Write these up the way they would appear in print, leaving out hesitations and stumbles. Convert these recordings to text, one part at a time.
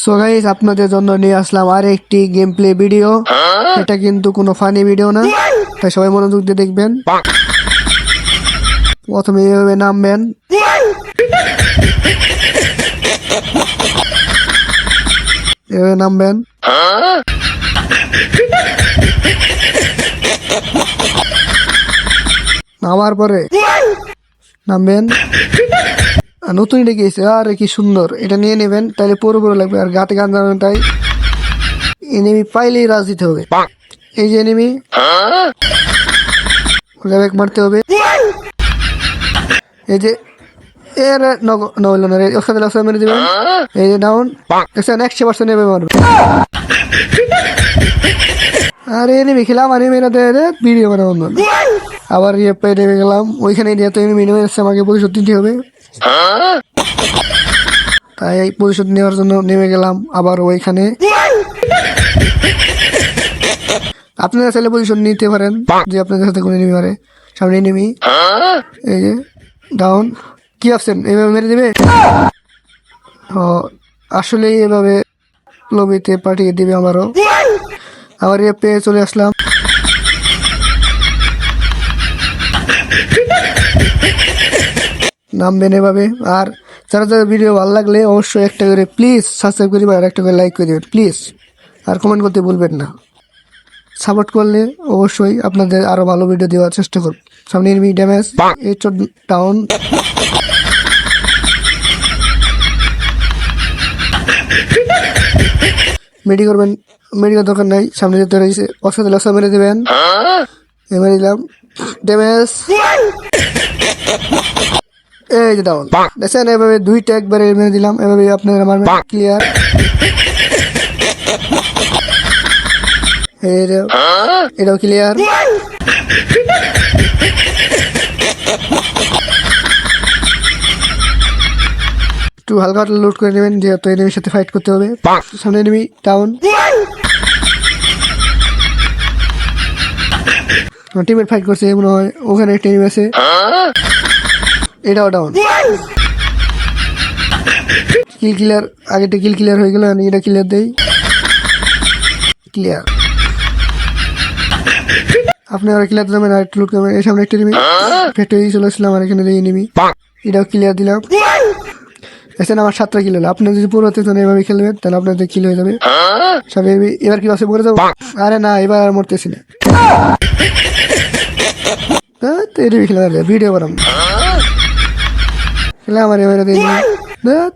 So guys, আপনাদের জন্য নিয়ে আসলাম আর একটি গেম প্লে ভিডিও। এটা কিন্তু কোনো ফানি ভিডিও না, তাই সবাই মনোযোগ দিয়ে দেখবেন। প্রথমে এইভাবে নামবেন, এভাবে নামবেন, নামার পরে নামবেন। নতুন এটা গিয়েছে, আরে কি সুন্দর, এটা নিয়ে নেবেন, তাহলে পুরো লাগবে। আর গাতে গান জানাবেন, তাই এনিমি পাইলেই রাজ দিতে হবে। এই যে এনিমি, মারতে হবে। এই যে এর নইল না রে, ওখানে মেরে দিবেন। এই যে ডাউন, 100% নেবে মারবে। আর এনিমি খেলাম, আর মেরাতে ভিডিও বানাবো বন্ধু। আবার নেমে গেলাম, ওইখানে যেহেতু এনিমি নেমে যাচ্ছে, আমাকে প্রতিশোধ দিতে হবে। তাই এই প্রতিশোধ নেওয়ার জন্য নেমে গেলাম আবার ওইখানে। আপনারা চাইলে প্রতিশোধ নিতে পারেন, যে আপনাদের সাথে কোনো এনিমি মারে। সামনে এনিমি, এই যে ডাউন। কি ভাবছেন এইভাবে মেরে দিবে? আসলে এভাবে লবিতে পাঠিয়ে দিবে আমারও। আবার পেয়ে চলে আসলাম। নামবেন এভাবে। আর যারা যারা ভিডিও ভালো লাগলে অবশ্যই একটা করে প্লিজ সাবস্ক্রাইব করি, আর একটা করে লাইক করে দেবেন প্লিজ। আর কমেন্ট করতে ভুলবেন না। সাপোর্ট করলে অবশ্যই আপনাদের আরো ভালো ভিডিও দেওয়ার চেষ্টা করব। সামনে এনিমি, ড্যামেজ, এই ডাউন। মেডি করবেন, মেডিকেল দরকার নাই, সামনে যেতে রয়েছে। অসাধ লসা মেরে দেবেন, মেরে দিলাম। ড্যামেজ, এই যে ডাউন। দেখছেন, এভাবে দুইটা একবারে মেরে দিলাম। এভাবে আপনারা মারবেন। ক্লিয়ার। এটাও ক্লিয়ার। একটু হালকা লুট করে নেবেন, যেহেতু এনিমির সাথে ফাইট করতে হবে। সামনে এনিমি, ডাউন। টিমের ফাইট করছে মনে হয়, ওখানে একটা এনিমি আছে। এটাও ডাউন। কিল ক্লিয়ার, আগেটা কিল ক্লিয়ার হয়ে গেল, এটা ক্লিয়ার দেই। ক্লিয়ার। আপনি আর ক্লিয়ার দিলাম, আর একটু লুট করবেন। এই সামনে একটা এনিমি, ফেটে চলে আসলাম, আর এখানে দেই এনিমি। এটাও ক্লিয়ার দিলাম। দেখছেন, আমার 7টা কিল হলো। আপনি যদি পুরো এভাবে খেলবেন, তাহলে আপনাদের কিল হয়ে যাবে। সব এবার কি আছে, মরে যাবো? আরে না, এবার আর মরতেছি না। এনিমি খেলা ভিডিও বানাম খেলে আমার এবারে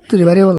তুই বাড়ি বল।